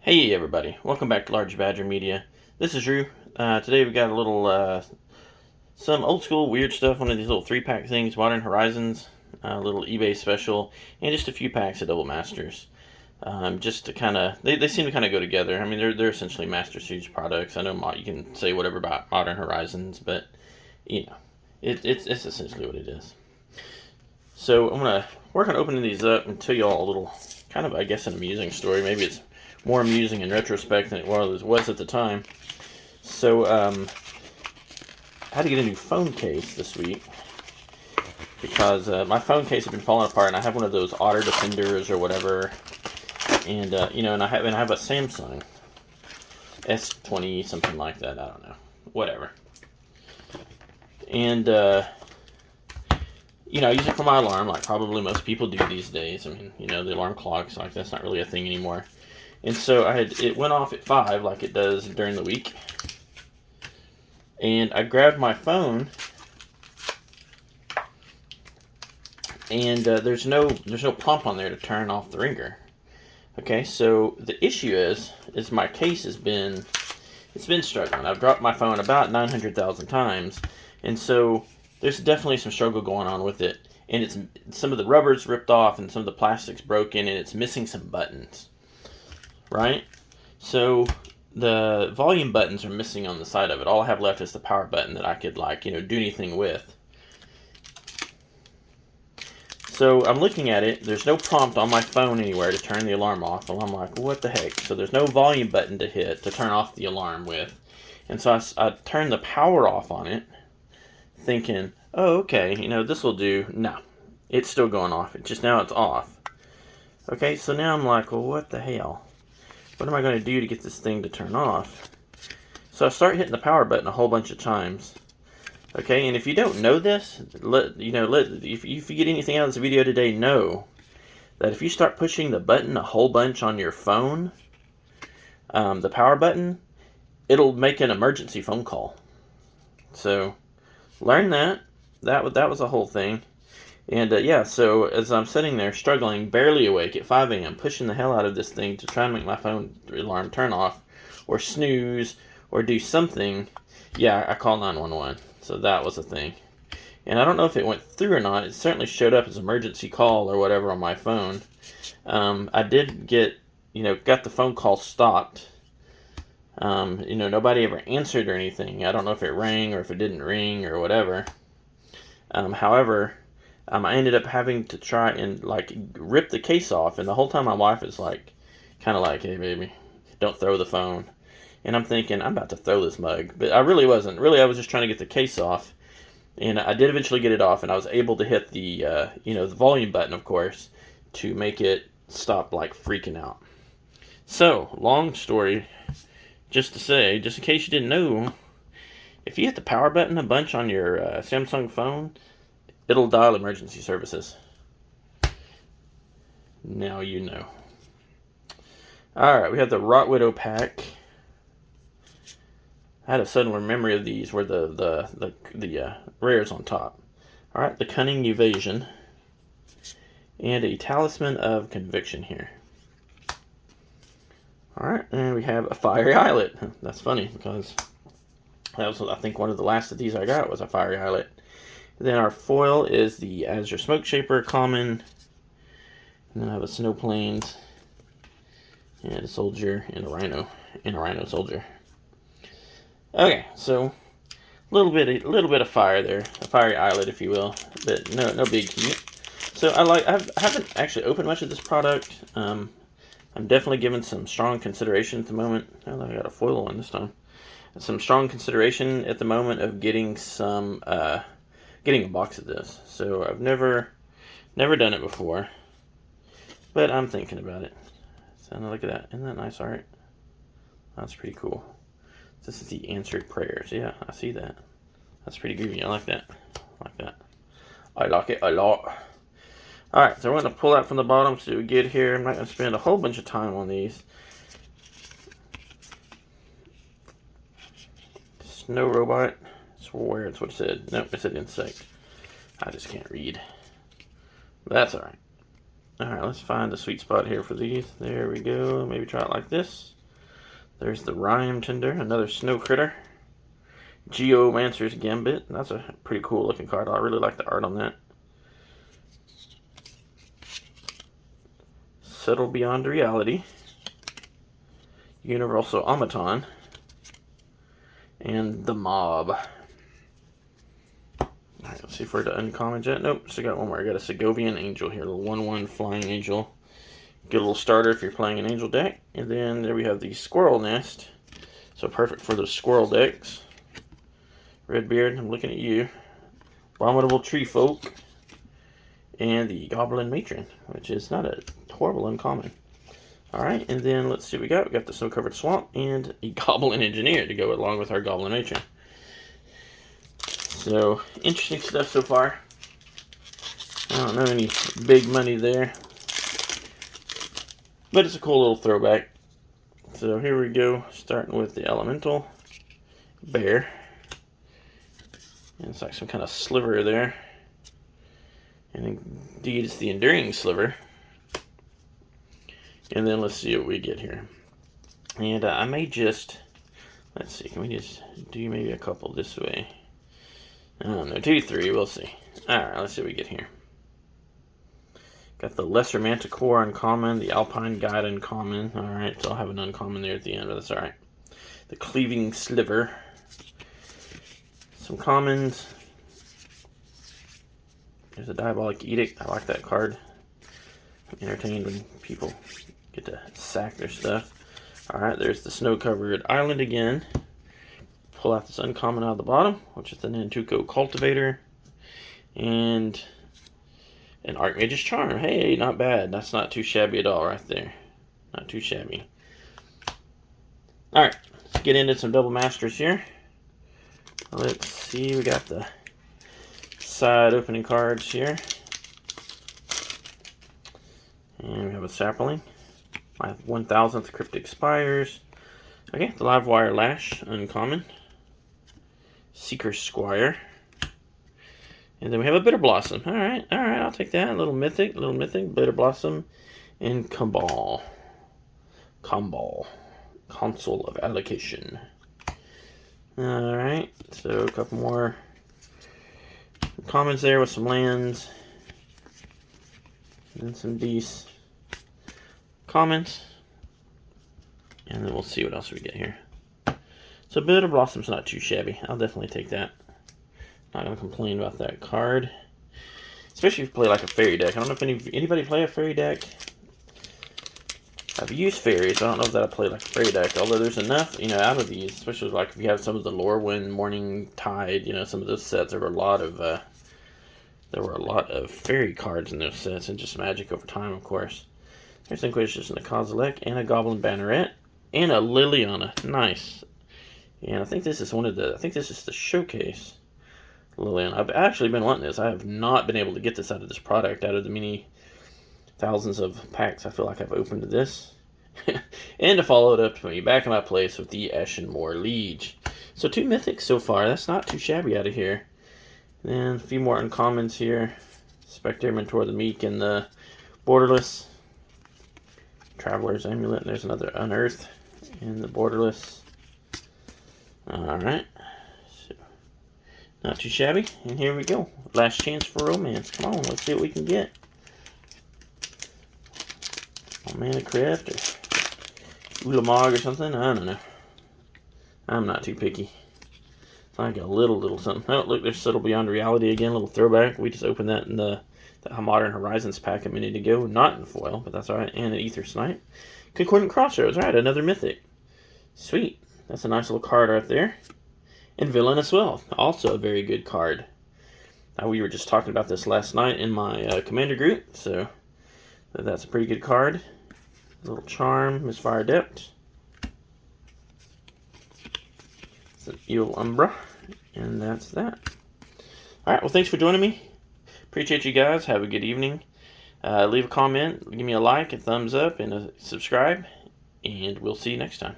Hey everybody, welcome back to Large Badger Media. This is Drew. Today we got a little, some old school weird stuff, one of these little 3-pack things, Modern Horizons, a little eBay special, and just a few packs of Double Masters. Just to kind of, they seem to kind of go together. I mean, they're essentially Master Siege products. I know you can say whatever about Modern Horizons, but, you know, it's essentially what it is. So I'm going to work on opening these up and tell you all a little, kind of, I guess, an amusing story. Maybe it's more amusing in retrospect than it was at the time. So, I had to get a new phone case this week because my phone case had been falling apart, and I have one of those Otter Defenders or whatever, and and I have a Samsung S20 something like that. I don't know, whatever. And I use it for my alarm, like probably most people do these days. I mean, the alarm clocks, like that's not really a thing anymore. And so it went off at 5 like it does during the week. And I grabbed my phone, and there's no prompt on there to turn off the ringer. Okay, so the issue is my case has been struggling. I've dropped my phone about 900,000 times, and so there's definitely some struggle going on with it. And some of the rubber's ripped off and some of the plastic's broken, and it's missing some buttons. Right? So the volume buttons are missing on the side of it. All I have left is the power button that I could do anything with. So I'm looking at it. There's no prompt on my phone anywhere to turn the alarm off. And I'm like, what the heck? So there's no volume button to hit to turn off the alarm with. And so I turned the power off on it, thinking, oh, okay, this will do. No, it's still going off. Now it's off. Okay, so now I'm like, well, what the hell? What am I going to do to get this thing to turn off? So I start hitting the power button a whole bunch of times. Okay, and if you don't know this, if you get anything out of this video today, know that if you start pushing the button a whole bunch on your phone, the power button, it'll make an emergency phone call. So learn that. That was the whole thing. And so as I'm sitting there struggling, barely awake at 5 a.m., pushing the hell out of this thing to try and make my phone alarm turn off, or snooze, or do something, I called 911. So that was a thing. And I don't know if it went through or not. It certainly showed up as emergency call or whatever on my phone. I did got the phone call stopped. Nobody ever answered or anything. I don't know if it rang or if it didn't ring or whatever. However, I ended up having to try and rip the case off, and the whole time my wife is kind of like, hey baby, don't throw the phone. And I'm thinking, I'm about to throw this mug, but I really wasn't. Really, I was just trying to get the case off, and I did eventually get it off, and I was able to hit the the volume button, of course, to make it stop freaking out. So, long story, just to say, just in case you didn't know, if you hit the power button a bunch on your Samsung phone, it'll dial emergency services. Now you know. Alright, we have the Rot Widow pack. I had a sudden memory of these where the rares on top. Alright, the Cunning Evasion. And a Talisman of Conviction here. Alright, and we have a Fiery Islet. That's funny because that was, I think, one of the last of these I got was a Fiery Islet. Then our foil is the Azure Smoke Shaper common. And then I have a Snow Plains and a Soldier and a Rhino Soldier. Okay, so a little bit of fire there, a Fiery Islet, if you will, but no big heat. So I haven't actually opened much of this product. I'm definitely giving some strong consideration at the moment. Oh, I got a foil one this time. Some strong consideration at the moment of getting getting a box of this. So I've never done it before, but I'm thinking about it. So now look at that. Isn't that nice art? That's pretty cool. This is the Answered Prayers. Yeah, I see that. That's pretty groovy. I like that. I like it a lot. Alright, so we're going to pull out from the bottom so we get here. I'm not going to spend a whole bunch of time on these. Snow Robot. I swear it's what it said. Nope, it said insect. I just can't read. That's alright. Alright, let's find the sweet spot here for these. There we go. Maybe try it like this. There's the Rhyme Tender, another Snow Critter. Geomancer's Gambit. That's a pretty cool looking card. I really like the art on that. Settle Beyond Reality. Universal Automaton. And the Mob. Alright, let's see if we're to uncommon yet. Nope, still got one more. I got a Segovian Angel here. A little 1/1 flying angel. Get a little starter if you're playing an angel deck. And then there we have the Squirrel Nest. So perfect for those squirrel decks. Redbeard, I'm looking at you. Abominable Tree Folk. And the Goblin Matron, which is not a horrible uncommon. Alright, and then let's see what we got. We got the Snow Covered Swamp and a Goblin Engineer to go along with our Goblin Matron. So, interesting stuff so far. I don't know any big money there. But it's a cool little throwback. So here we go, starting with the Elemental Bear. And it's like some kind of sliver there. And indeed it's the Enduring Sliver. And then let's see what we get here. And I may just, let's see, can we just do maybe a couple this way? I don't know, 2, 3, we'll see. Alright, let's see what we get here. Got the Lesser Manticore uncommon, the Alpine Guide uncommon. Alright, so I'll have an uncommon there at the end, but that's alright. The Cleaving Sliver. Some commons. There's a Diabolic Edict. I like that card. I'm entertained when people get to sack their stuff. Alright, there's the Snow-Covered Island again. Pull out this uncommon out of the bottom, which is the Nantuko Cultivator. And an Archmage's Charm. Hey, not bad. That's not too shabby at all right there. Not too shabby. Alright, let's get into some double masters here. Let's see, we got the side opening cards here. And we have a Sapling. My 1000th Cryptic Spires. Okay, the Livewire Lash, uncommon. Seeker Squire. And then we have a Bitter Blossom. Alright, I'll take that. A little mythic, Bitter Blossom. And Cabal. Console of Allocation. Alright, so a couple more commons there with some lands. And some Beasts. Comments. And then we'll see what else we get here. So Bitter Blossom's not too shabby. I'll definitely take that. Not going to complain about that card. Especially if you play like a fairy deck. I don't know if anybody play a fairy deck. I've used fairies. I don't know if that'll play like a fairy deck. Although there's enough, out of these. Especially like if you have some of the Lorwyn, Morning Tide, some of those sets. There were a lot of fairy cards in those sets. And just Magic over time, of course. There's Inquisition of Kozilek. And a Goblin Banneret. And a Liliana. Nice. And I think this is the showcase. Liliana. I've actually been wanting this. I have not been able to get this out of this product. Out of the many thousands of packs I feel like I've opened to this. And to follow it up to me back in my place with the Ashenmoor Liege. So 2 mythics so far. That's not too shabby out of here. Then a few more uncommons here. Spectre Mentor the Meek and the Borderless. Traveler's Amulet. There's another Unearth and the Borderless. Alright. So, not too shabby. And here we go. Last chance for romance. Come on, let's see what we can get. Mana Crypt or Ulamog or something. I don't know. I'm not too picky. It's like a little something. Oh, look, there's Settle Beyond Reality again. A little throwback. We just opened that in the Modern Horizons pack a minute ago. Not in foil, but that's alright. And an Ether Snipe. Concordant Crossroads. Alright, another mythic. Sweet. That's a nice little card right there. And Villainous Wealth. Also a very good card. We were just talking about this last night in my Commander group. So that's a pretty good card. Little Charm, Misfire Adept. It's an Eel Umbra. And that's that. Alright, well thanks for joining me. Appreciate you guys. Have a good evening. Leave a comment, give me a like, a thumbs up, and a subscribe. And we'll see you next time.